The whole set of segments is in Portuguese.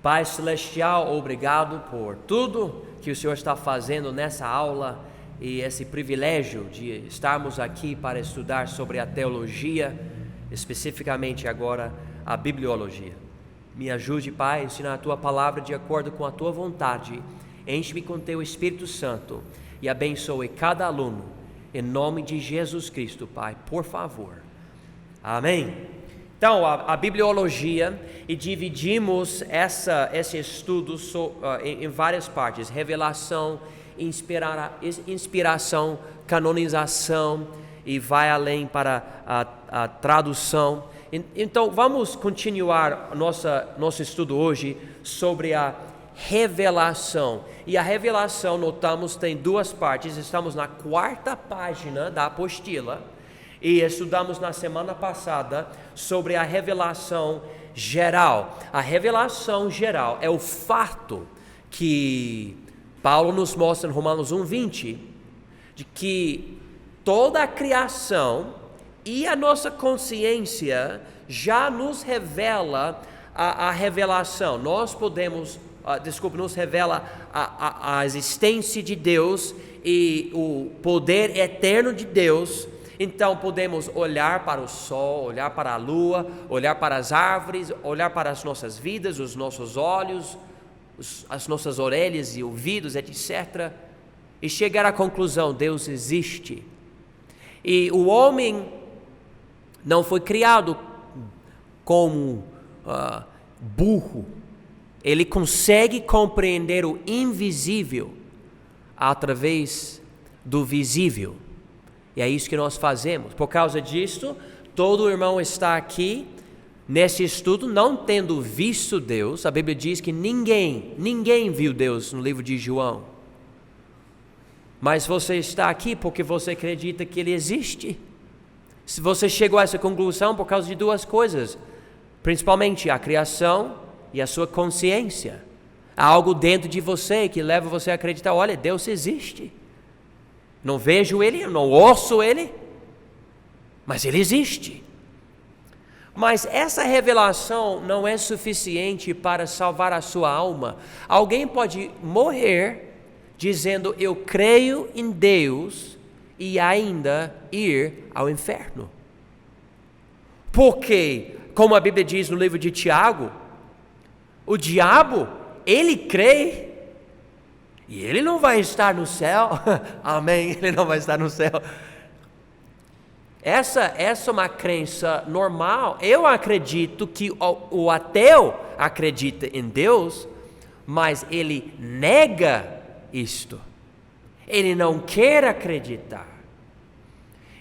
Pai Celestial, obrigado por tudo que o Senhor está fazendo nessa aula e esse privilégio de estarmos aqui para estudar sobre a teologia, especificamente agora a bibliologia. Me ajude, Pai, a ensinar a Tua palavra de acordo com a Tua vontade. Enche-me com Teu Espírito Santo e abençoe cada aluno. Em nome de Jesus Cristo, Pai, por favor. Amém. Então, a bibliologia, e dividimos esse estudo em várias partes: revelação, inspiração, canonização, e vai além para a tradução. Então, vamos continuar nosso estudo hoje sobre a revelação. E a revelação, notamos, tem duas partes. Estamos na 4ª página da apostila. E estudamos na semana passada sobre a revelação geral. A revelação geral é o fato que Paulo nos mostra em Romanos 1:20, de que toda a criação e a nossa consciência já nos revela a revelação. Nós podemos, nos revela a existência de Deus e o poder eterno de Deus. Então podemos olhar para o sol, olhar para a lua, olhar para as árvores, olhar para as nossas vidas, os nossos olhos, as nossas orelhas e ouvidos, etc. E chegar à conclusão: Deus existe. E o homem não foi criado como burro. Ele consegue compreender o invisível através do visível. E é isso que nós fazemos. Por causa disso, todo irmão está aqui nesse estudo não tendo visto Deus. A Bíblia diz que ninguém viu Deus no livro de João. Mas você está aqui porque você acredita que Ele existe. Se você chegou a essa conclusão por causa de duas coisas, principalmente a criação e a sua consciência. Há algo dentro de você que leva você a acreditar: olha, Deus existe. Não vejo Ele, não ouço Ele, mas Ele existe. Mas essa revelação não é suficiente para salvar a sua alma. Alguém pode morrer dizendo: eu creio em Deus, e ainda ir ao inferno. Porque, como a Bíblia diz no livro de Tiago, o diabo, ele crê, e ele não vai estar no céu. Amém, ele não vai estar no céu. Essa é uma crença normal. Eu acredito que o ateu acredita em Deus, mas ele nega isto. Ele não quer acreditar.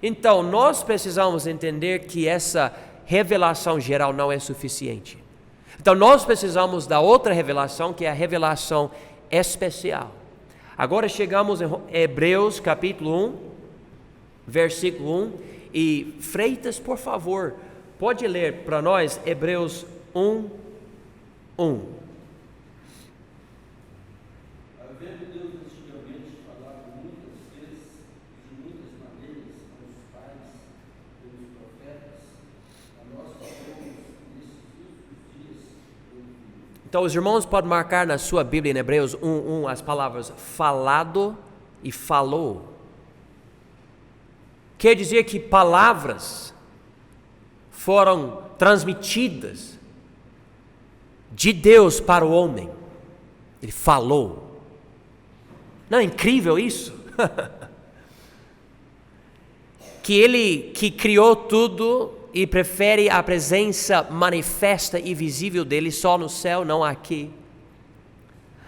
Então, nós precisamos entender que essa revelação geral não é suficiente. Então, nós precisamos da outra revelação, que é a revelação especial. Agora chegamos em Hebreus capítulo 1, versículo 1. E Freitas, por favor, pode ler para nós Hebreus 1, 1. Havendo Deus antigamente falado muitas vezes, de muitas maneiras, aos pais, pelos profetas, a nós falamos nesses últimos dias pelo Filho. Então os irmãos podem marcar na sua Bíblia em Hebreus 1, 1 as palavras falado e falou. Quer dizer que palavras foram transmitidas de Deus para o homem. Ele falou. Não é incrível isso? Que Ele que criou tudo e prefere a presença manifesta e visível dele só no céu, não aqui.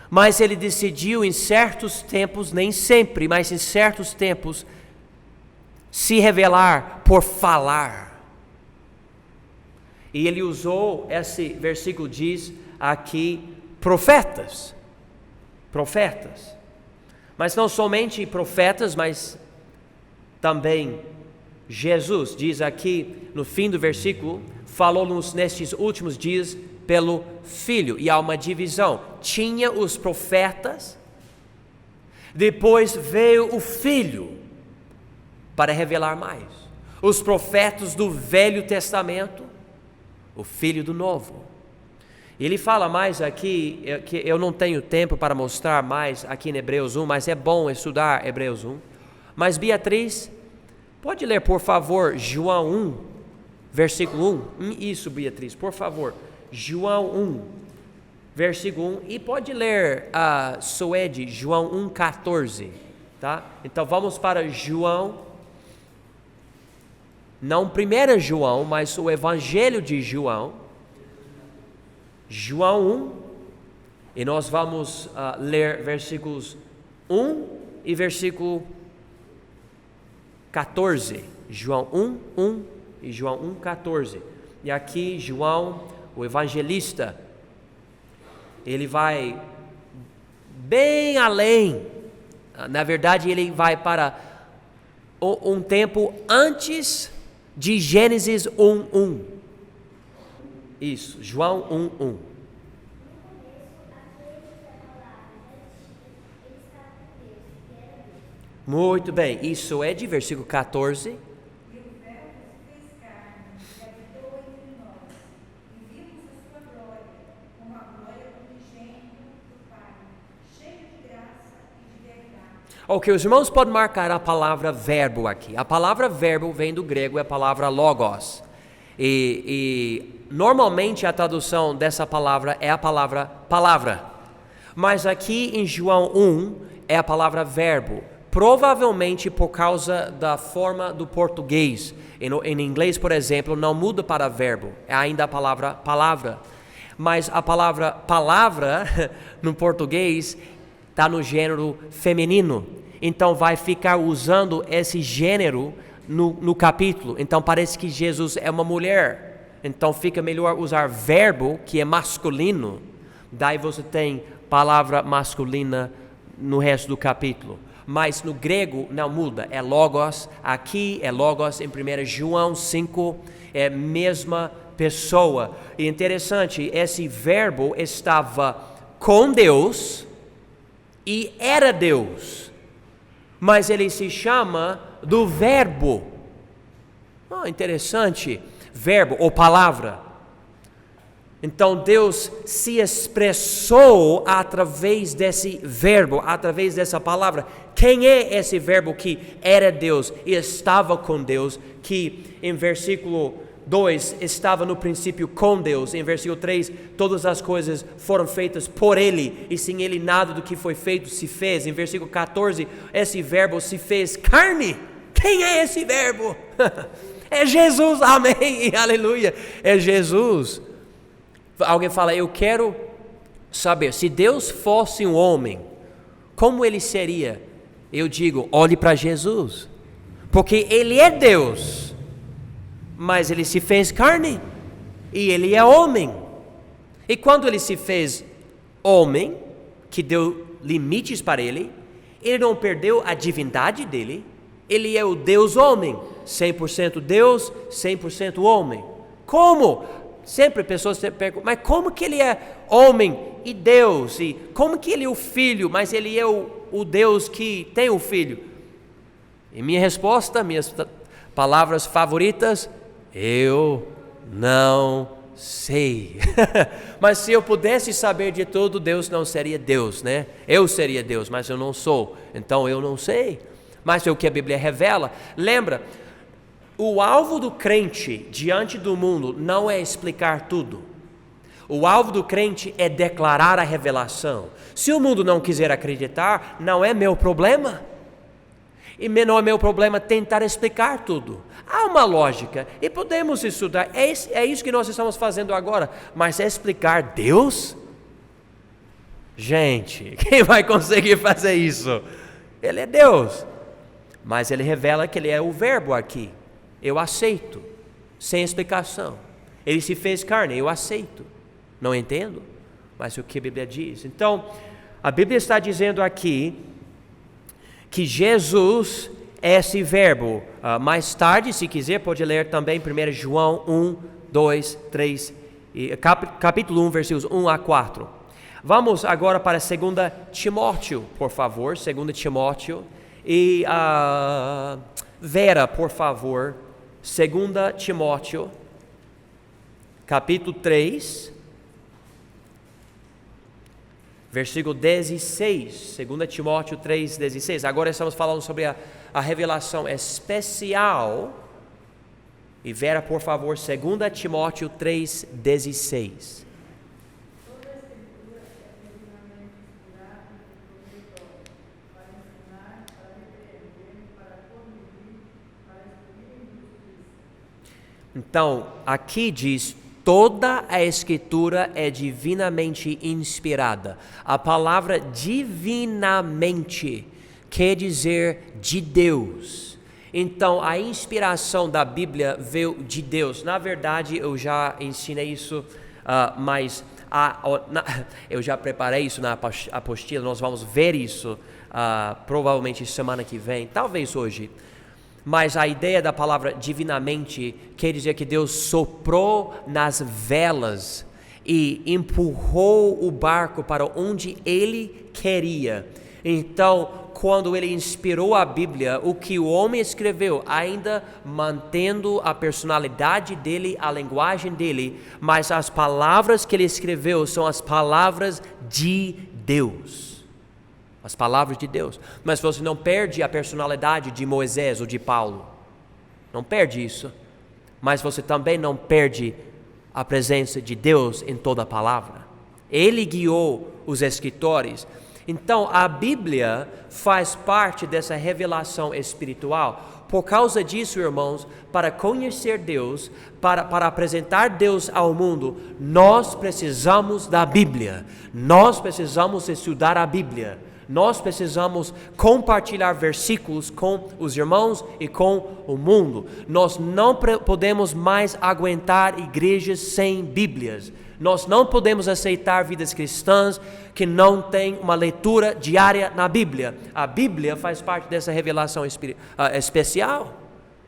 Mas Ele decidiu em certos tempos, nem sempre, mas em certos tempos, se revelar por falar. E Ele usou, esse versículo diz aqui, profetas. Mas não somente profetas, mas também Jesus. Diz aqui no fim do versículo, falou-nos nestes últimos dias pelo Filho. E há uma divisão. Tinha os profetas, depois veio o Filho para revelar mais. Os profetas do Velho Testamento, o Filho do Novo. Ele fala mais aqui, que eu não tenho tempo para mostrar mais aqui em Hebreus 1, mas é bom estudar Hebreus 1. Mas Beatriz, pode ler por favor João 1, versículo 1? Isso, Beatriz, por favor. João 1, versículo 1. E pode ler a Suede, João 1,14. Tá? Então vamos para João, não 1 João, mas o Evangelho de João. João 1, e nós vamos ler versículos 1 e versículo 14. João 1, 1 e João 1, 14. E aqui João, o evangelista, ele vai bem além. Na verdade, ele vai para um tempo antes de Gênesis 1, 1. Isso, João 1, 1. Muito bem, isso é de versículo 14. E o Verbo se fez carne e habitou entre nós, e vimos a sua glória, como a glória do unigênito do Pai, cheio de graça e de verdade. Ok, os irmãos podem marcar a palavra verbo aqui. A palavra verbo vem do grego, é a palavra logos. E normalmente a tradução dessa palavra é a palavra palavra. Mas aqui em João 1 é a palavra verbo. Provavelmente por causa da forma do português. Em inglês, por exemplo, não muda para verbo. É ainda a palavra palavra. Mas a palavra palavra no português está no gênero feminino. Então vai ficar usando esse gênero no capítulo. Então parece que Jesus é uma mulher. Então fica melhor usar verbo, que é masculino. Daí você tem palavra masculina no resto do capítulo. Mas no grego não muda, é logos. Aqui é logos, em 1 João 5 é mesma pessoa. E interessante, esse verbo estava com Deus e era Deus. Mas ele se chama do verbo. Interessante, verbo ou palavra. Então Deus se expressou através desse verbo, através dessa palavra. Quem é esse verbo que era Deus e estava com Deus, que em versículo 2 estava no princípio com Deus, em versículo 3 todas as coisas foram feitas por Ele e sem Ele nada do que foi feito se fez. Em versículo 14 esse verbo se fez carne. Quem é esse verbo? É Jesus, amém, aleluia, é Jesus. Alguém fala, eu quero saber, se Deus fosse um homem, como Ele seria? Eu digo, olhe para Jesus, porque Ele é Deus, mas Ele se fez carne, e Ele é homem. E quando Ele se fez homem, que deu limites para Ele, Ele não perdeu a divindade dEle. Ele é o Deus homem, 100% Deus, 100% homem. Como? Sempre pessoas perguntam, mas como que Ele é homem e Deus? E como que Ele é o Filho, mas Ele é o Deus que tem o Filho? E minha resposta, minhas palavras favoritas, eu não sei. Mas se eu pudesse saber de tudo, Deus não seria Deus, né? Eu seria Deus, mas eu não sou, então eu não sei. Mas é o que a Bíblia revela. Lembra, o alvo do crente diante do mundo não é explicar tudo. O alvo do crente é declarar a revelação. Se o mundo não quiser acreditar, não é meu problema. E não é meu problema tentar explicar tudo. Há uma lógica e podemos estudar. É isso que nós estamos fazendo agora. Mas explicar Deus? Gente, quem vai conseguir fazer isso? Ele é Deus. Mas Ele revela que Ele é o verbo aqui. Eu aceito, sem explicação. Ele se fez carne, eu aceito. Não entendo, mas o que a Bíblia diz. Então, a Bíblia está dizendo aqui que Jesus é esse verbo. Mais tarde, se quiser, pode ler também 1 João 1, 2, 3, capítulo 1, versículos 1 a 4. Vamos agora para 2 Timóteo, por favor, 2 Timóteo. E Vera, por favor, 2 Timóteo, capítulo 3, versículo 16, 2 Timóteo 3,16. Agora estamos falando sobre a revelação especial. E Vera, por favor, 2 Timóteo 3,16. Toda a escritura é divinamente inspirada e propositória, para ensinar, para repreender, para corrigir, para instruir em justiça. Então, aqui diz: toda a escritura é divinamente inspirada. A palavra divinamente quer dizer de Deus. Então, a inspiração da Bíblia veio de Deus. Na verdade, eu já ensinei isso, mas eu já preparei isso na apostila. Nós vamos ver isso provavelmente semana que vem, talvez hoje. Mas a ideia da palavra divinamente quer dizer que Deus soprou nas velas e empurrou o barco para onde Ele queria. Então, quando Ele inspirou a Bíblia, o que o homem escreveu, ainda mantendo a personalidade dele, a linguagem dele, mas as palavras que Ele escreveu são as palavras de Deus. As palavras de Deus. Mas você não perde a personalidade de Moisés ou de Paulo. Não perde isso. Mas você também não perde a presença de Deus em toda a palavra. Ele guiou os escritores. Então, a Bíblia faz parte dessa revelação espiritual. Por causa disso, irmãos, para conhecer Deus, para apresentar Deus ao mundo, nós precisamos da Bíblia. Nós precisamos estudar a Bíblia. Nós precisamos compartilhar versículos com os irmãos e com o mundo. Nós não podemos mais aguentar igrejas sem Bíblias. Nós não podemos aceitar vidas cristãs que não têm uma leitura diária na Bíblia. A Bíblia faz parte dessa revelação especial.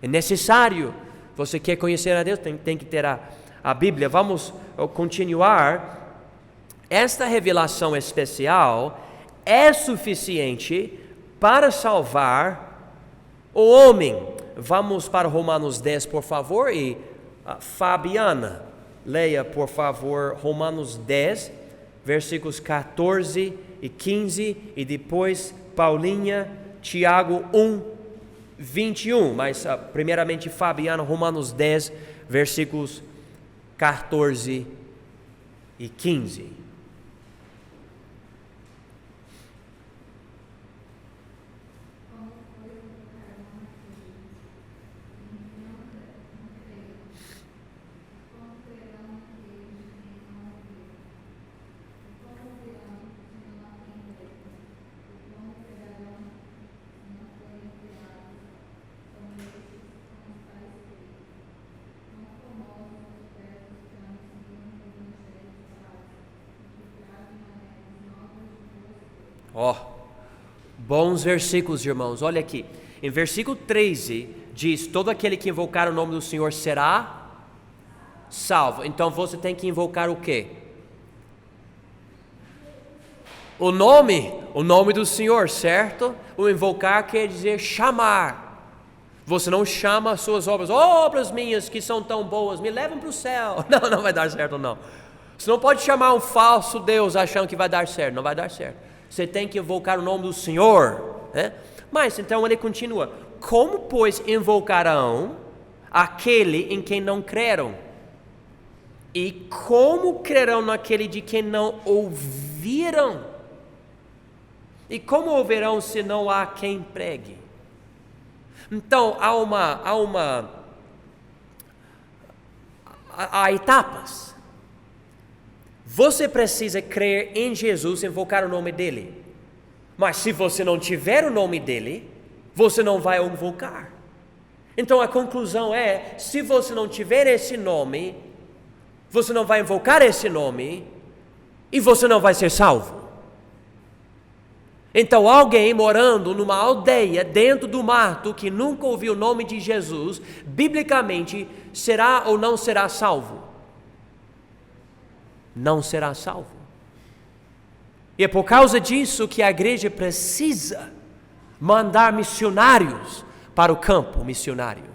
É necessário. Você quer conhecer a Deus, tem que ter a Bíblia. Vamos continuar. Esta revelação especial é suficiente para salvar o homem. Vamos para Romanos 10, por favor, e Fabiana, leia, por favor, Romanos 10, versículos 14 e 15, e depois Paulinha, Tiago 1, 21, mas primeiramente Fabiana, Romanos 10, versículos 14 e 15. Bons versículos, irmãos. Olha aqui, em versículo 13 diz: todo aquele que invocar o nome do Senhor será salvo. Então você tem que invocar o quê? O nome do Senhor, certo? O invocar quer dizer chamar. Você não chama as suas obras: obras minhas que são tão boas, me levam para o céu. Não vai dar certo, não. Você não pode chamar um falso Deus achando que vai dar certo. Não vai dar certo. Você tem que invocar o nome do Senhor, né? Mas então ele continua: como pois invocarão aquele em quem não creram? E como crerão naquele de quem não ouviram? E como ouvirão se não há quem pregue? Então há etapas. Você precisa crer em Jesus, invocar o nome dele. Mas se você não tiver o nome dele, você não vai invocar. Então a conclusão é: se você não tiver esse nome, você não vai invocar esse nome e você não vai ser salvo. Então alguém morando numa aldeia dentro do mato que nunca ouviu o nome de Jesus, biblicamente, será ou não será salvo? Não será salvo. E é por causa disso que a igreja precisa mandar missionários para o campo missionário.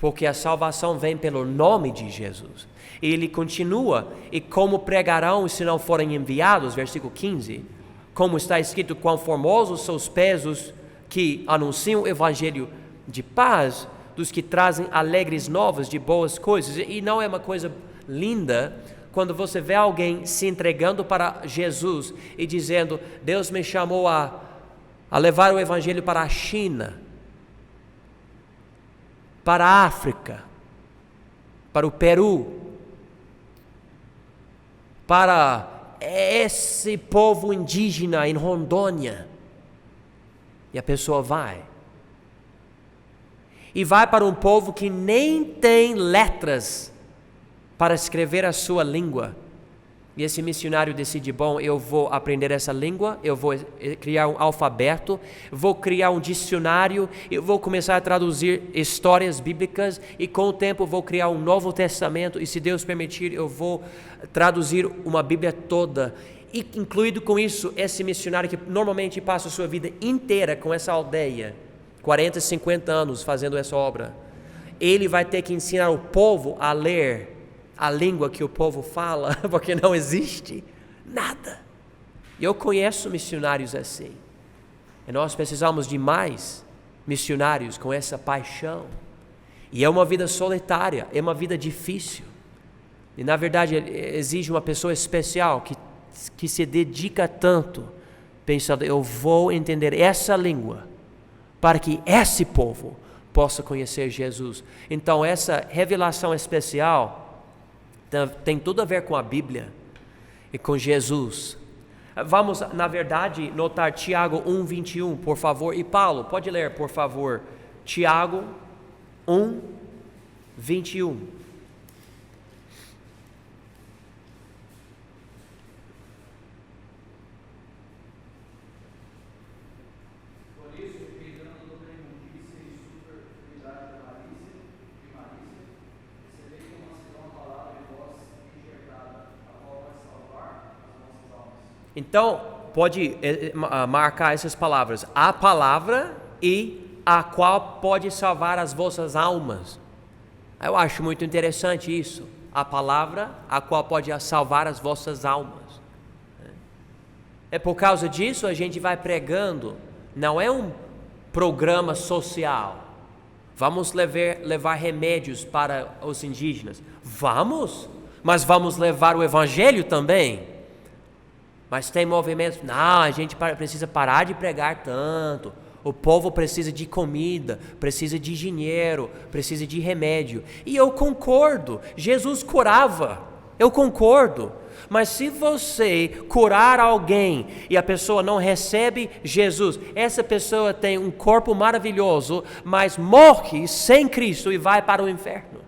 porque a salvação vem pelo nome de Jesus. E ele continua, e como pregarão se não forem enviados, versículo 15, como está escrito, quão formosos são os pés dos que anunciam o evangelho de paz, dos que trazem alegres novas de boas coisas. E não é uma coisa linda quando você vê alguém se entregando para Jesus e dizendo, Deus me chamou a levar o evangelho para a China, para a África, para o Peru, para esse povo indígena em Rondônia. E a pessoa vai. E vai para um povo que nem tem letras para escrever a sua língua. E esse missionário decide, bom, eu vou aprender essa língua, eu vou criar um alfabeto, vou criar um dicionário, eu vou começar a traduzir histórias bíblicas e com o tempo vou criar um Novo Testamento e se Deus permitir eu vou traduzir uma Bíblia toda. E incluído com isso, esse missionário que normalmente passa a sua vida inteira com essa aldeia, 40, 50 anos fazendo essa obra, ele vai ter que ensinar o povo a ler a língua que o povo fala, porque não existe nada. Eu conheço missionários assim. E nós precisamos de mais missionários com essa paixão. E é uma vida solitária, é uma vida difícil. E na verdade exige uma pessoa especial que se dedica tanto, pensando, eu vou entender essa língua, para que esse povo possa conhecer Jesus. Então essa revelação especial tem tudo a ver com a Bíblia e com Jesus. Vamos, na verdade, notar Tiago 1:21, por favor. E Paulo, pode ler, por favor, Tiago 1:21. Então, pode marcar essas palavras. A palavra e a qual pode salvar as vossas almas. Eu acho muito interessante isso. A palavra a qual pode salvar as vossas almas. É por causa disso a gente vai pregando. Não é um programa social. Vamos levar remédios para os indígenas. Vamos, mas vamos levar o evangelho também. Mas tem movimentos, não, a gente precisa parar de pregar tanto. O povo precisa de comida, precisa de dinheiro, precisa de remédio. E eu concordo, Jesus curava, eu concordo. Mas se você curar alguém e a pessoa não recebe Jesus, essa pessoa tem um corpo maravilhoso, mas morre sem Cristo e vai para o inferno.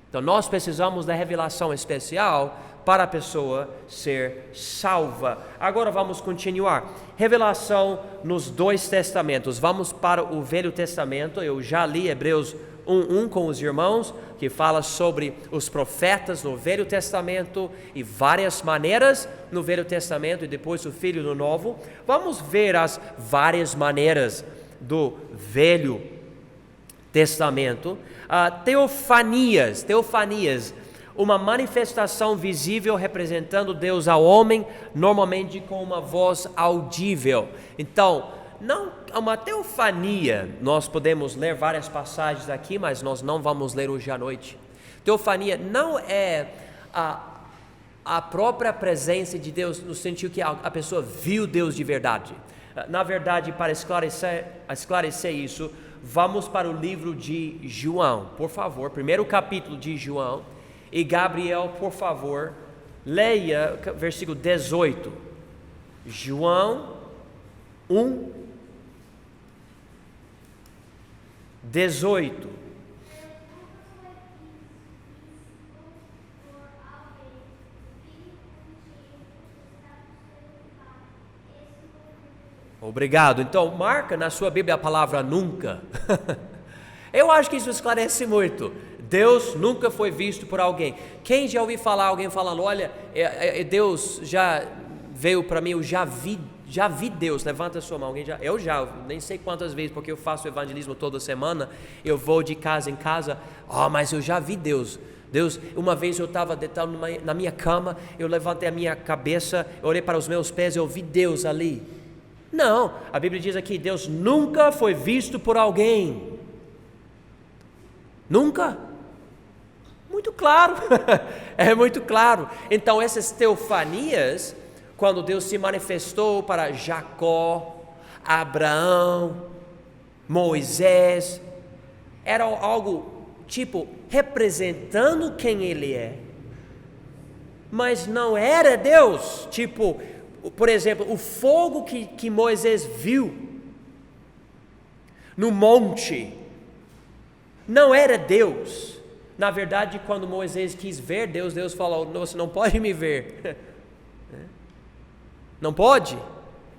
Então nós precisamos da revelação especial para a pessoa ser salva. Agora vamos continuar. Revelação nos dois testamentos. Vamos para o Velho Testamento. Eu já li Hebreus 1:1 com os irmãos, que fala sobre os profetas no Velho Testamento e várias maneiras no Velho Testamento e depois o Filho no Novo. Vamos ver as várias maneiras do Velho Testamento. Teofanias, uma manifestação visível representando Deus ao homem, normalmente com uma voz audível. Então, não uma teofania, nós podemos ler várias passagens aqui, mas nós não vamos ler hoje à noite. Teofania não é a própria presença de Deus, no sentido que a pessoa viu Deus de verdade. Na verdade, para esclarecer isso, vamos para o livro de João, por favor, primeiro capítulo de João. E Gabriel, por favor, leia versículo 18. João 1:18. Obrigado. Então, marca na sua Bíblia a palavra nunca. Eu acho que isso esclarece muito. Deus nunca foi visto por alguém. Quem já ouviu falar alguém falando, olha, Deus já veio para mim, eu já vi já vi Deus? Levanta a sua mão. Eu nem sei quantas vezes, porque eu faço evangelismo toda semana, eu vou de casa em casa, mas eu já vi Deus. Uma vez eu estava deitado na minha cama, eu levantei a minha cabeça, eu olhei para os meus pés, eu vi Deus ali. Não, a Bíblia diz aqui, Deus nunca foi visto por alguém. Nunca. Muito claro, é muito claro. Então essas teofanias, quando Deus se manifestou para Jacó, Abraão, Moisés, era algo tipo representando quem ele é, mas não era Deus. Tipo, por exemplo, o fogo que Moisés viu no monte não era Deus. Na verdade, quando Moisés quis ver Deus, Deus falou: você não pode me ver. Não pode.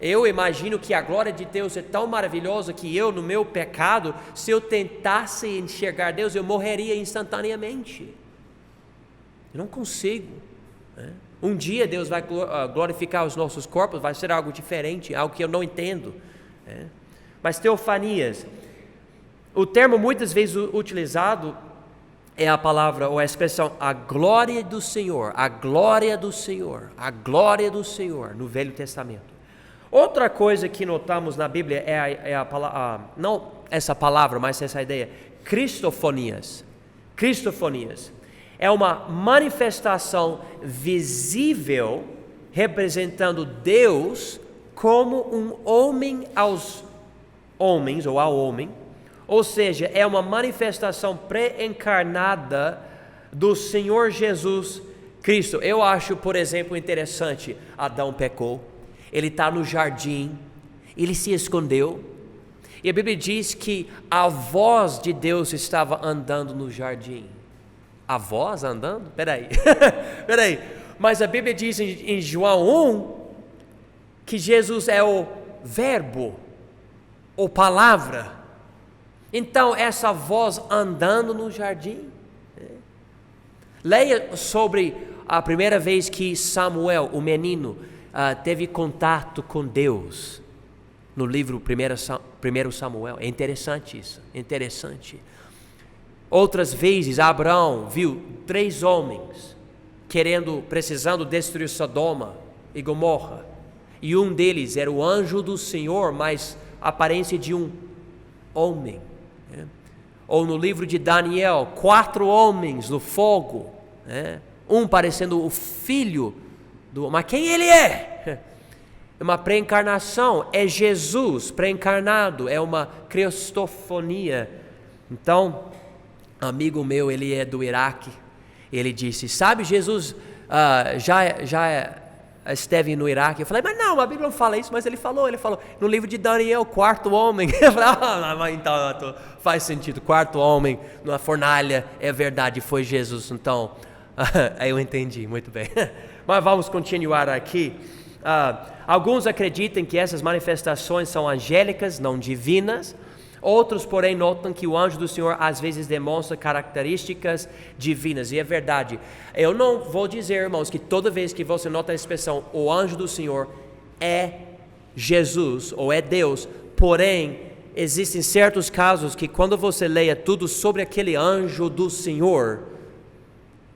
Eu imagino que a glória de Deus é tão maravilhosa que eu, no meu pecado, se eu tentasse enxergar Deus, eu morreria instantaneamente. Eu não consigo. Um dia Deus vai glorificar os nossos corpos, vai ser algo diferente, algo que eu não entendo. Mas teofanias, o termo muitas vezes utilizado é a palavra ou a expressão a glória do Senhor, a glória do Senhor, a glória do Senhor no Velho Testamento. Outra coisa que notamos na Bíblia é a palavra, não essa palavra, mas essa ideia, cristofonias. Cristofonias é uma manifestação visível representando Deus como um homem aos homens ou ao homem. Ou seja, é uma manifestação pré-encarnada do Senhor Jesus Cristo. Eu acho, por exemplo, interessante, Adão pecou, ele está no jardim, ele se escondeu, e a Bíblia diz que a voz de Deus estava andando no jardim. A voz andando? Peraí, mas a Bíblia diz em João 1, que Jesus é o verbo, ou palavra. Então, essa voz andando no jardim. Leia sobre a primeira vez que Samuel, o menino, teve contato com Deus, no livro 1 Samuel. É interessante isso, interessante. Outras vezes, Abraão viu 3 homens precisando destruir Sodoma e Gomorra. E um deles era o anjo do Senhor, mas a aparência de um homem. Ou no livro de Daniel, 4 homens no fogo, um parecendo o filho mas quem ele é? É uma pré-encarnação, é Jesus pré-encarnado, é uma cristofonia. Então, amigo meu, ele é do Iraque, ele disse: sabe, Jesus já esteve no Iraque. Eu falei: mas não, a Bíblia não fala isso. Mas ele falou no livro de Daniel, 4º homem. Eu falei: então faz sentido, 4º homem numa fornalha, é verdade, foi Jesus. Então aí eu entendi, muito bem. Mas vamos continuar aqui. Alguns acreditam que essas manifestações são angélicas, não divinas. Outros, porém, notam que o anjo do Senhor às vezes demonstra características divinas. E é verdade. Eu não vou dizer, irmãos, que toda vez que você nota a expressão o anjo do Senhor é Jesus ou é Deus. Porém, existem certos casos que quando você leia tudo sobre aquele anjo do Senhor,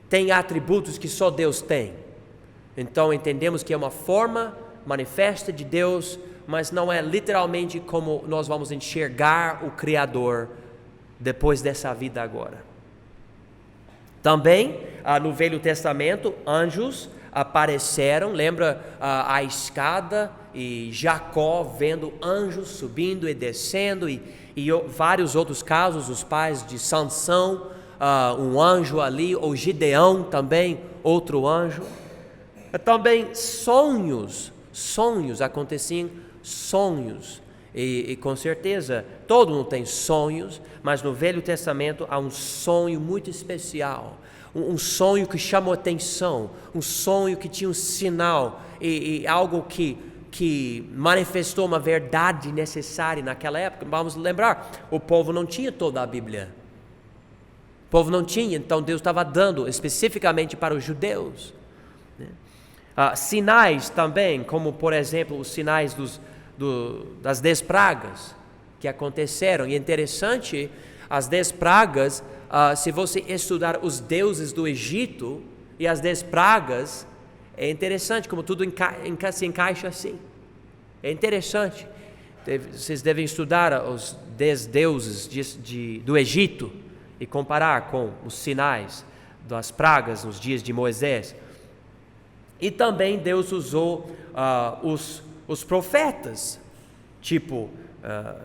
tem atributos que só Deus tem. Então entendemos que é uma forma manifesta de Deus, mas não é literalmente como nós vamos enxergar o Criador depois dessa vida agora. Também no Velho Testamento, anjos apareceram. Lembra a escada e Jacó vendo anjos subindo e descendo, e vários outros casos, os pais de Sansão, um anjo ali, ou Gideão também, outro anjo. Também sonhos aconteciam, sonhos, e com certeza todo mundo tem sonhos, mas no Velho Testamento há um sonho muito especial, um sonho que chamou atenção, um sonho que tinha um sinal e algo que manifestou uma verdade necessária naquela época. Vamos lembrar, o povo não tinha toda a Bíblia, o povo não tinha, então Deus estava dando especificamente para os judeus, né? Sinais também, como por exemplo os sinais das 10 pragas que aconteceram. E é interessante, as 10 pragas, se você estudar os deuses do Egito e as 10 pragas, é interessante como tudo se encaixa assim. É interessante. Vocês devem estudar os 10 deuses do Egito e comparar com os sinais das pragas nos dias de Moisés. E também Deus usou os profetas, tipo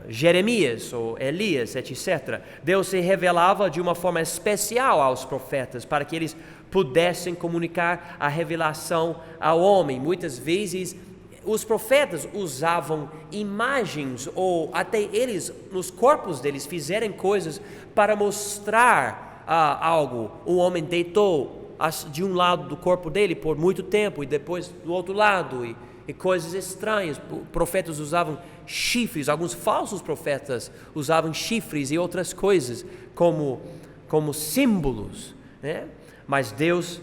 Jeremias ou Elias, etc. Deus se revelava de uma forma especial aos profetas para que eles pudessem comunicar a revelação ao homem. Muitas vezes os profetas usavam imagens, ou até eles, nos corpos deles, fizeram coisas para mostrar algo. O homem deitou de um lado do corpo dele por muito tempo e depois do outro lado, e coisas estranhas. Profetas usavam chifres, alguns falsos profetas usavam chifres e outras coisas como símbolos, né? Mas Deus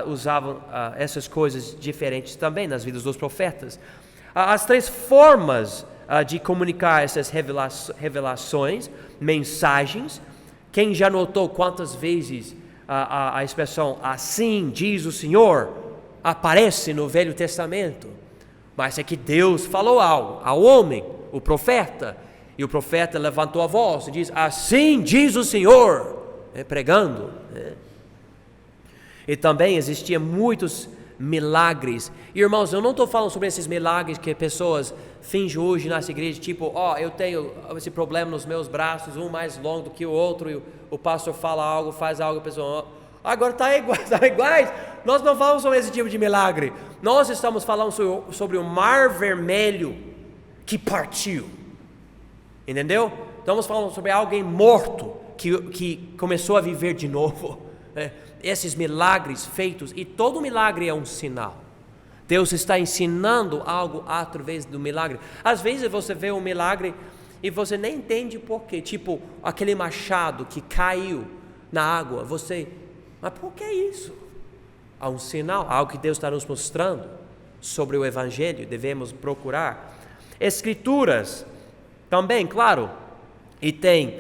usava essas coisas diferentes também nas vidas dos profetas. As 3 formas de comunicar essas revelações, mensagens. Quem já notou quantas vezes a expressão "assim diz o Senhor" aparece no Velho Testamento? Mas é que Deus falou algo ao homem, o profeta, e o profeta levantou a voz e diz: "Assim diz o Senhor", pregando, né? E também existiam muitos milagres. Irmãos, eu não estou falando sobre esses milagres que pessoas fingem hoje nessa igreja, tipo, eu tenho esse problema nos meus braços, um mais longo do que o outro, e o pastor fala algo, faz algo, a pessoa, agora está iguais. Nós não falamos sobre esse tipo de milagre. Nós estamos falando sobre o mar vermelho que partiu. Entendeu? Estamos falando sobre alguém morto que começou a viver de novo. Esses milagres feitos, e todo milagre é um sinal. Deus está ensinando algo através do milagre. Às vezes você vê um milagre e você nem entende porquê, tipo aquele machado que caiu na água, mas por que isso? Há um sinal, algo que Deus está nos mostrando sobre o Evangelho, devemos procurar. Escrituras também, claro, e tem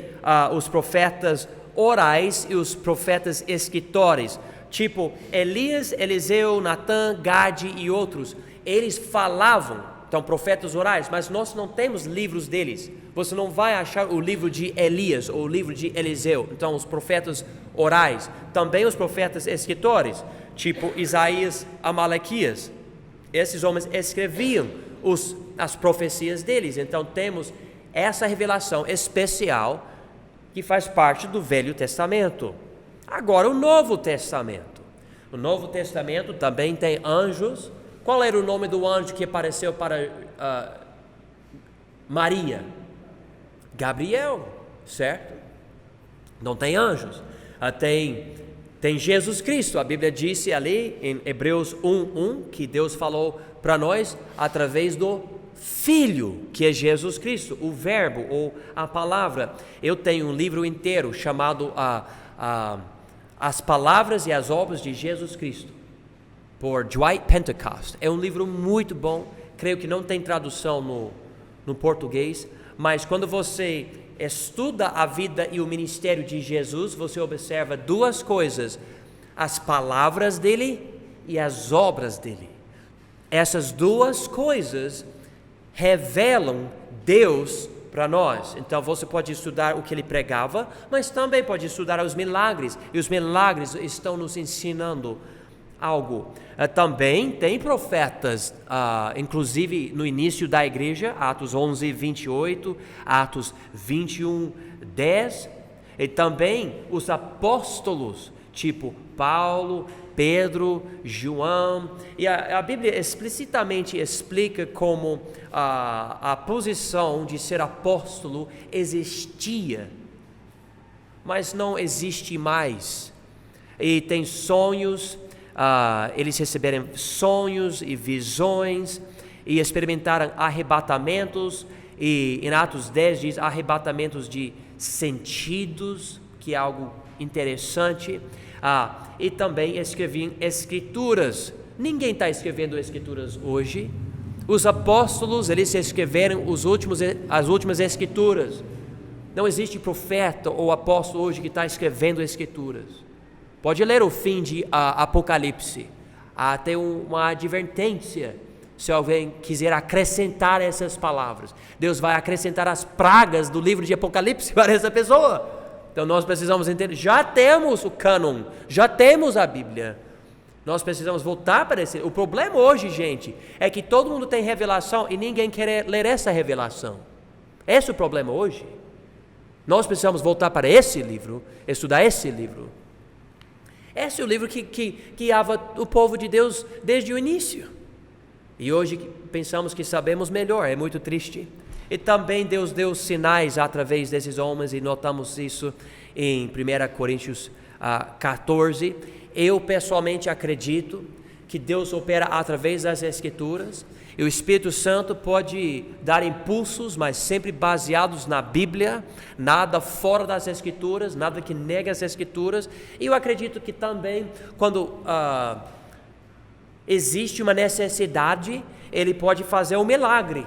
os profetas orais e os profetas escritores, tipo Elias, Eliseu, Natã, Gade e outros. Eles falavam, então profetas orais, mas nós não temos livros deles. Você não vai achar o livro de Elias ou o livro de Eliseu. Então os profetas orais, também os profetas escritores, tipo Isaías, Amalequias. Esses homens escreviam as profecias deles. Então temos essa revelação especial que faz parte do Velho Testamento. Agora o Novo Testamento. O Novo Testamento também tem anjos. Qual era o nome do anjo que apareceu para Maria? Gabriel, certo? Não tem anjos. Tem Jesus Cristo. A Bíblia disse ali em Hebreus 1:1 que Deus falou para nós através do Filho, que é Jesus Cristo, o Verbo ou a Palavra. Eu tenho um livro inteiro chamado As Palavras e as Obras de Jesus Cristo, por Dwight Pentecost. É um livro muito bom, creio que não tem tradução no português, mas quando você estuda a vida e o ministério de Jesus, você observa 2 coisas: as palavras dele e as obras dele. Essas 2 coisas revelam Deus para nós. Então você pode estudar o que ele pregava, mas também pode estudar os milagres, e os milagres estão nos ensinando algo. Também tem profetas, inclusive no início da igreja, Atos 11:28, Atos 21:10, e também os apóstolos, tipo Paulo, Pedro, João, e a Bíblia explicitamente explica como a posição de ser apóstolo existia, mas não existe mais. E tem sonhos, eles receberam sonhos e visões, e experimentaram arrebatamentos, e em Atos 10 diz arrebatamentos de sentidos, que é algo interessante. E também escreviam escrituras Ninguém está escrevendo escrituras hoje. Os apóstolos, eles escreveram as últimas escrituras. Não existe profeta ou apóstolo hoje que está escrevendo escrituras. Pode ler o fim de Apocalipse. Há até uma advertência, se alguém quiser acrescentar essas palavras. Deus vai acrescentar as pragas do livro de Apocalipse para essa pessoa. Então nós precisamos entender, já temos o cânon, já temos a Bíblia. Nós precisamos voltar para esse. O problema hoje, gente, é que todo mundo tem revelação e ninguém quer ler essa revelação. Esse é o problema hoje. Nós precisamos voltar para esse livro, estudar esse livro. Esse é o livro que guiava o povo de Deus desde o início. E hoje pensamos que sabemos melhor, é muito triste. E também Deus deu sinais através desses homens, e notamos isso em 1 Coríntios 14. Eu pessoalmente acredito que Deus opera através das Escrituras, e o Espírito Santo pode dar impulsos, mas sempre baseados na Bíblia, nada fora das Escrituras, nada que nega as Escrituras. E eu acredito que também quando existe uma necessidade, Ele pode fazer um milagre.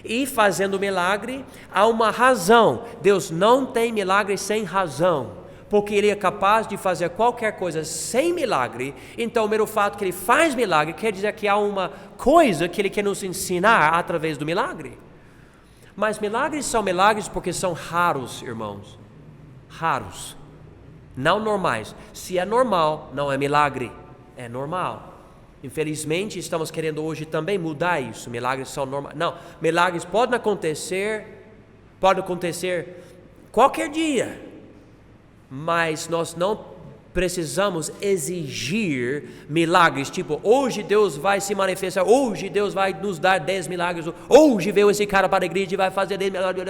E fazendo o milagre, há uma razão. Deus não tem milagre sem razão, porque Ele é capaz de fazer qualquer coisa sem milagre. Então o mero fato que Ele faz milagre quer dizer que há uma coisa que Ele quer nos ensinar através do milagre. Mas milagres são milagres porque são raros, irmãos. Raros, não normais. Se é normal, não é milagre, é normal. Infelizmente estamos querendo hoje também mudar isso. Milagres são normais. Não, milagres podem acontecer qualquer dia, mas nós não precisamos exigir milagres, tipo, hoje Deus vai se manifestar, hoje Deus vai nos dar 10 milagres, hoje veio esse cara para a igreja e vai fazer 10 milagres.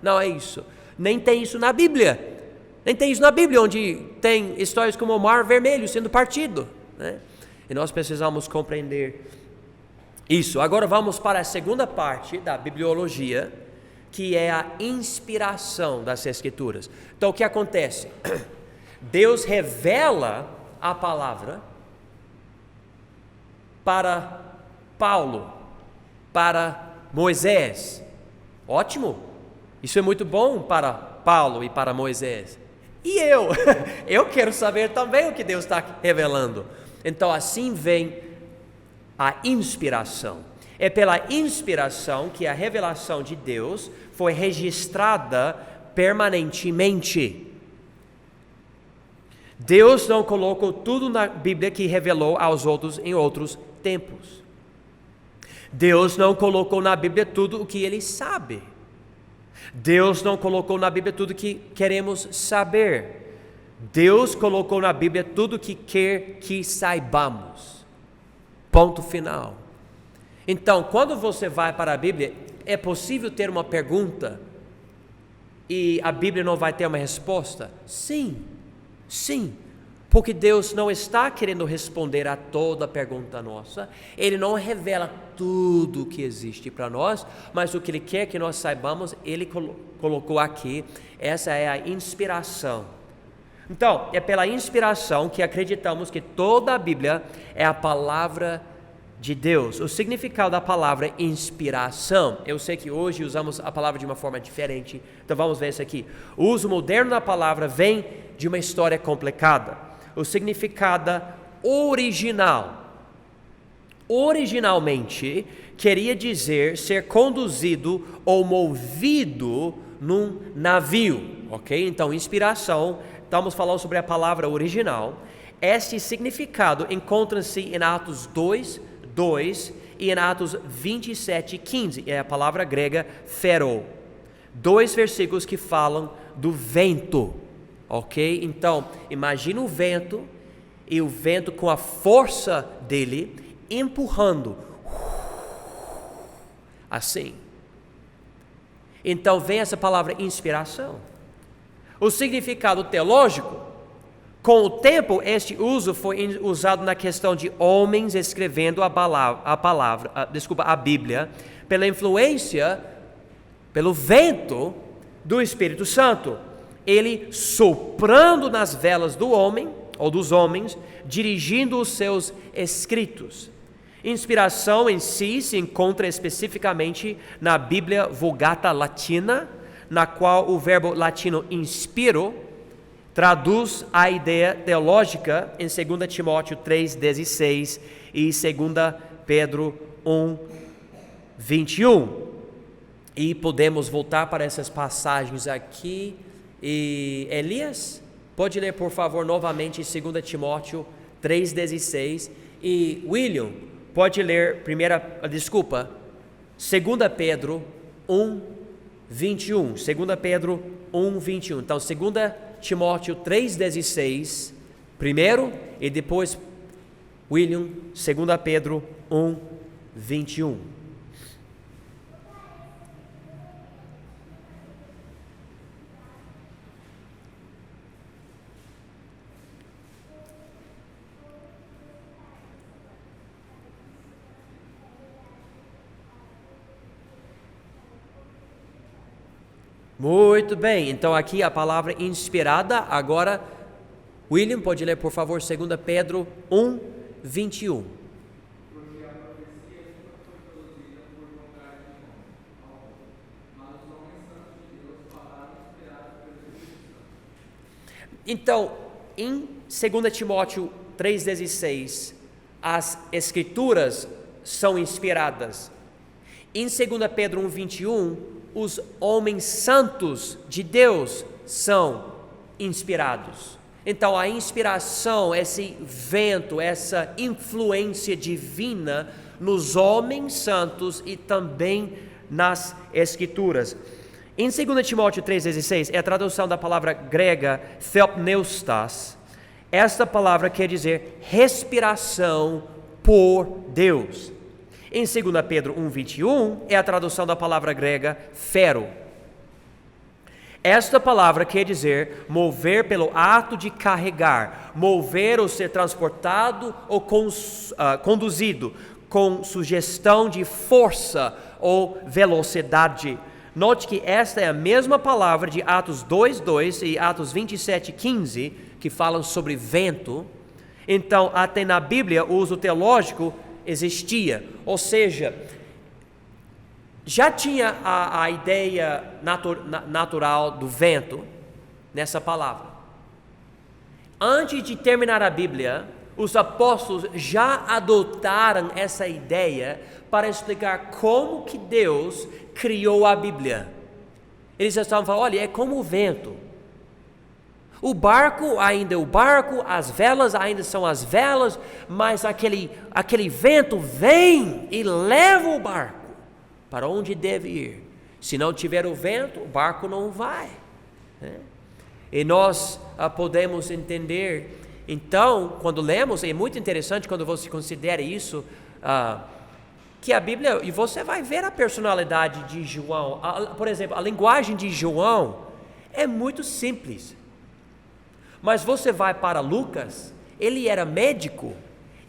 Não é isso. Nem tem isso na Bíblia. Nem tem isso na Bíblia, onde tem histórias como o Mar Vermelho sendo partido, né? E nós precisamos compreender isso. Agora vamos para a segunda parte da bibliologia, que é a inspiração das Escrituras. Então o que acontece? Deus revela a palavra para Paulo, para Moisés. Ótimo! Isso é muito bom para Paulo e para Moisés. E eu quero saber também o que Deus está revelando. Então assim vem a inspiração. É pela inspiração que a revelação de Deus foi registrada permanentemente. Deus não colocou tudo na Bíblia que revelou aos outros em outros tempos. Deus não colocou na Bíblia tudo o que Ele sabe. Deus não colocou na Bíblia tudo o que queremos saber. Deus colocou na Bíblia tudo o que quer que saibamos. Ponto final. Então, quando você vai para a Bíblia, é possível ter uma pergunta e a Bíblia não vai ter uma resposta? Sim, porque Deus não está querendo responder a toda pergunta nossa. Ele não revela tudo o que existe para nós, mas o que Ele quer que nós saibamos, Ele colocou aqui. Essa é a inspiração. Então, é pela inspiração que acreditamos que toda a Bíblia é a palavra de Deus. O significado da palavra inspiração, eu sei que hoje usamos a palavra de uma forma diferente, então vamos ver isso aqui. O uso moderno da palavra vem de uma história complicada. O significado originalmente queria dizer ser conduzido ou movido num navio, ok? Então, inspiração, estamos falando sobre a palavra original. Este significado encontra-se em Atos 2 e em Atos 27:15, é a palavra grega phero. 2 versículos que falam do vento, ok? Então, imagina o vento, e o vento com a força dele empurrando, assim. Então vem essa palavra inspiração. O significado teológico, com o tempo, este uso foi usado na questão de homens escrevendo a Bíblia, pela influência, pelo vento do Espírito Santo. Ele soprando nas velas do homem, ou dos homens, dirigindo os seus escritos. Inspiração em si se encontra especificamente na Bíblia Vulgata Latina, na qual o verbo latino inspiro traduz a ideia teológica em 2 Timóteo 3,16 e 2 Pedro 1,21. E podemos voltar para essas passagens aqui. E Elias, pode ler por favor novamente 2 Timóteo 3,16. E William, pode ler 2 Pedro 1,21. 2 Pedro 1,21. Então, 2 Timóteo 3,16 primeiro e depois William, 2 Pedro 1,21. Muito bem, então aqui a palavra inspirada. Agora, William, pode ler por favor 2 Pedro 1,21. Porque a profecia nunca foi produzida por vontade de homem, mas os homens santos de Deus falaram inspirados pelo Espírito Santo. Então, em 2 Timóteo 3,16, as escrituras são inspiradas. Em 2 Pedro 1,21, os homens santos de Deus são inspirados. Então, a inspiração, esse vento, essa influência divina nos homens santos e também nas escrituras. Em 2 Timóteo 3,16, é a tradução da palavra grega theopneustas. Esta palavra quer dizer respiração por Deus. Em 2 Pedro 1,21, é a tradução da palavra grega fero. Esta palavra quer dizer mover pelo ato de carregar, mover ou ser transportado ou conduzido, com sugestão de força ou velocidade. Note que esta é a mesma palavra de Atos 2,2 e Atos 27,15, que falam sobre vento. Então, até na Bíblia, o uso teológico existia, ou seja, já tinha a ideia natural do vento nessa palavra. Antes de terminar a Bíblia, os apóstolos já adotaram essa ideia para explicar como que Deus criou a Bíblia. Eles já estavam falando, olha, é como o vento. O barco ainda é o barco, as velas ainda são as velas, mas aquele vento vem e leva o barco para onde deve ir. Se não tiver o vento, o barco não vai. E nós podemos entender, então, quando lemos, é muito interessante quando você considera isso, que a Bíblia, e você vai ver a personalidade de João, por exemplo, a linguagem de João é muito simples. Mas você vai para Lucas, ele era médico,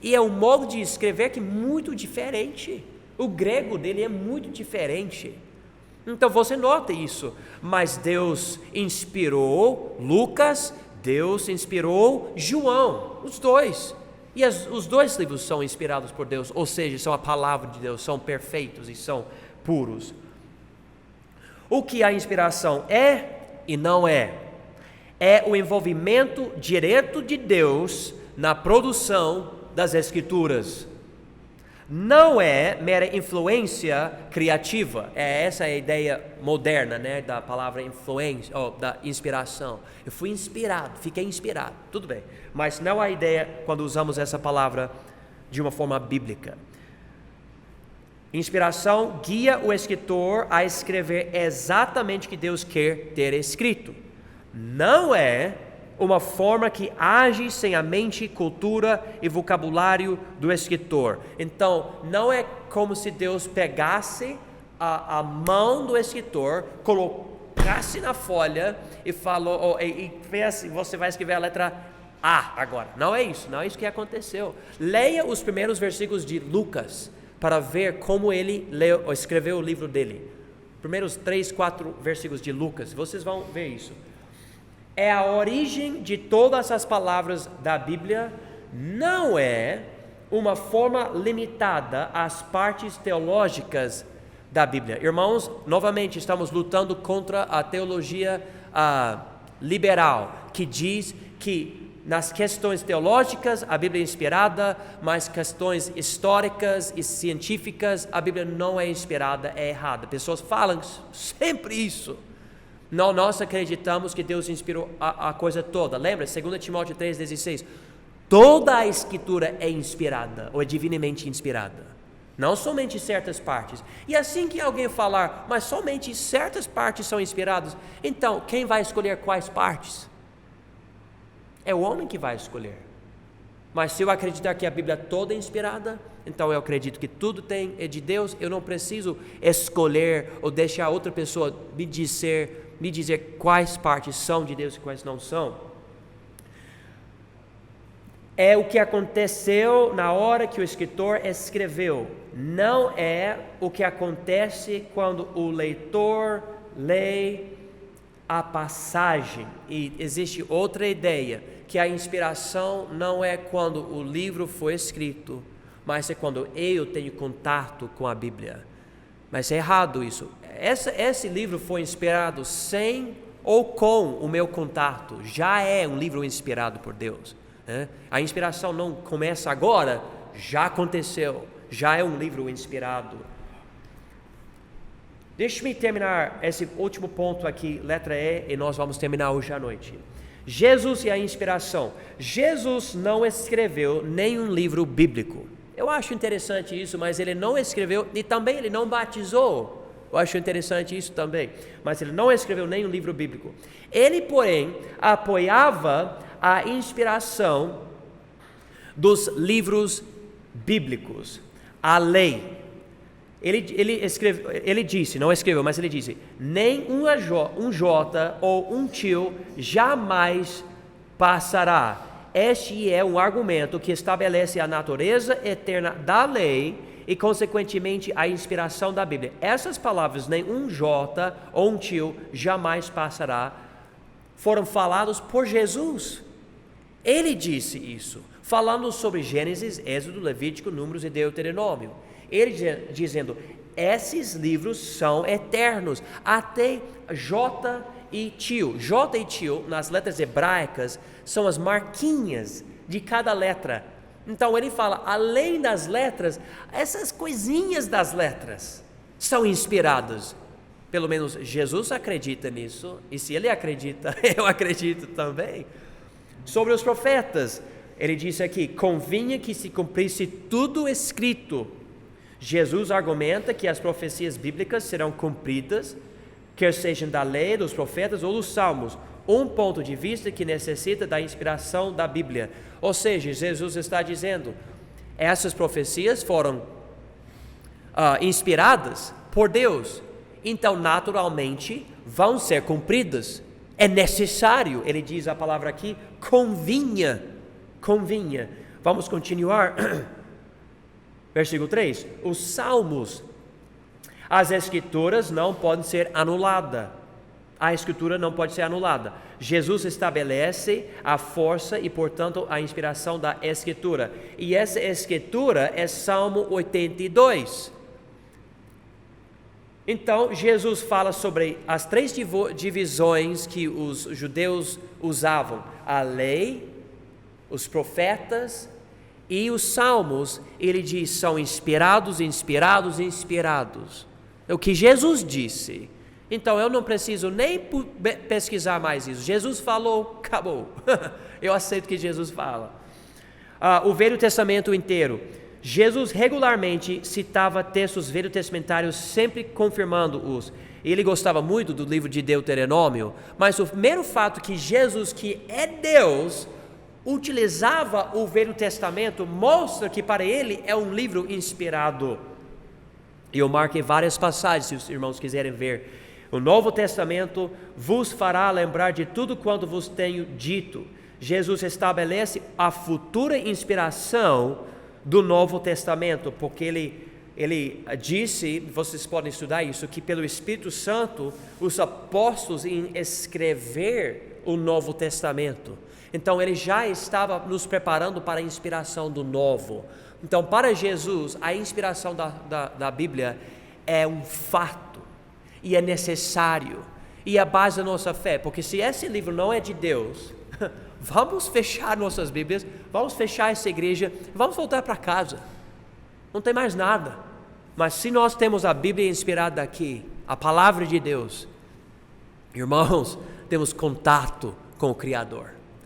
e é um modo de escrever que é muito diferente. O grego dele é muito diferente. Então você nota isso. Mas Deus inspirou Lucas, Deus inspirou João, os dois. E os dois livros são inspirados por Deus, ou seja, são a palavra de Deus, são perfeitos e são puros. O que a inspiração é e não é o envolvimento direto de Deus na produção das Escrituras. Não é mera influência criativa. Essa é a ideia moderna, da palavra influência, ou da inspiração. Eu fui inspirado, fiquei inspirado, tudo bem. Mas não é a ideia quando usamos essa palavra de uma forma bíblica. Inspiração guia o escritor a escrever exatamente o que Deus quer ter escrito. Não é uma forma que age sem a mente, cultura e vocabulário do escritor. Então, não é como se Deus pegasse a mão do escritor, colocasse na folha e falou, e você vai escrever a letra A agora. Não é isso que aconteceu. Leia os primeiros versículos de Lucas para ver como ele escreveu o livro dele. Primeiros 3, 4 versículos de Lucas, vocês vão ver isso. é a origem de todas as palavras da Bíblia, não é uma forma limitada às partes teológicas da Bíblia. Irmãos, novamente estamos lutando contra a teologia liberal, que diz que nas questões teológicas a Bíblia é inspirada, mas questões históricas e científicas a Bíblia não é inspirada, é errada. Pessoas falam sempre isso. Não, nós acreditamos que Deus inspirou a coisa toda. Lembra? 2 Timóteo 3,16. Toda a Escritura é inspirada, ou é divinamente inspirada. Não somente certas partes. E assim que alguém falar, mas somente certas partes são inspiradas, então quem vai escolher quais partes? É o homem que vai escolher. Mas se eu acreditar que a Bíblia toda é inspirada, então eu acredito que tudo é de Deus, eu não preciso escolher ou deixar outra pessoa me dizer quais partes são de Deus e quais não são. É o que aconteceu na hora que o escritor escreveu, não é o que acontece quando o leitor lê a passagem. E existe outra ideia, que a inspiração não é quando o livro foi escrito, mas é quando eu tenho contato com a Bíblia. Mas é errado isso. Esse livro foi inspirado sem ou com o meu contato. Já é um livro inspirado por Deus. A inspiração não começa agora, já aconteceu. Já é um livro inspirado. Deixe-me terminar esse último ponto aqui, letra E, e nós vamos terminar hoje à noite. Jesus e a inspiração. Jesus não escreveu nenhum livro bíblico. Eu acho interessante isso, mas ele não escreveu e também ele não batizou. Eu acho interessante isso também, mas ele não escreveu nenhum livro bíblico. Ele, porém, apoiava a inspiração dos livros bíblicos, a lei. Ele disse, não escreveu, mas ele disse: nem um jota ou um tio jamais passará. Este é um argumento que estabelece a natureza eterna da lei e, consequentemente, a inspiração da Bíblia. Essas palavras, nem um jota ou um tio jamais passará, foram falados por Jesus. Ele disse isso, falando sobre Gênesis, Êxodo, Levítico, Números e Deuteronômio. Ele dizendo, esses livros são eternos, até J e tio. J e tio, nas letras hebraicas, são as marquinhas de cada letra. Então ele fala, além das letras, essas coisinhas das letras são inspiradas. Pelo menos Jesus acredita nisso, e se ele acredita, eu acredito também. Sobre os profetas, ele disse aqui, convinha que se cumprisse tudo escrito. Jesus argumenta que as profecias bíblicas serão cumpridas, quer sejam da lei, dos profetas ou dos salmos, um ponto de vista que necessita da inspiração da Bíblia. Ou seja, Jesus está dizendo, essas profecias foram inspiradas por Deus, então naturalmente vão ser cumpridas. É necessário, ele diz a palavra aqui, convinha. Vamos continuar. Versículo 3, os salmos, as escrituras não podem ser anuladas. A escritura não pode ser anulada. Jesus estabelece a força e, portanto, a inspiração da escritura. E essa escritura é Salmo 82. Então, Jesus fala sobre as três divisões que os judeus usavam: a lei, os profetas e os salmos. Ele diz, são inspirados. É o que Jesus disse. Então eu não preciso nem pesquisar mais isso. Jesus falou, acabou. Eu aceito que Jesus fala. O Velho Testamento inteiro. Jesus regularmente citava textos velho-testamentários, sempre confirmando-os. Ele gostava muito do livro de Deuteronômio, mas o mero fato que Jesus, que é Deus, utilizava o Velho Testamento, mostra que para ele é um livro inspirado. E eu marquei várias passagens, se os irmãos quiserem ver. O Novo Testamento vos fará lembrar de tudo quanto vos tenho dito. Jesus estabelece a futura inspiração do Novo Testamento, porque ele disse, vocês podem estudar isso, que pelo Espírito Santo os apóstolos, em escrever o Novo Testamento. Então ele já estava nos preparando para a inspiração do Novo. Então para Jesus a inspiração da Bíblia é um fato e é necessário e é a base da nossa fé, porque se esse livro não é de Deus, vamos fechar nossas Bíblias, vamos fechar essa igreja, vamos voltar para casa, não tem mais nada. Mas se nós temos a Bíblia inspirada aqui, a palavra de Deus, irmãos, temos contato com o Criador.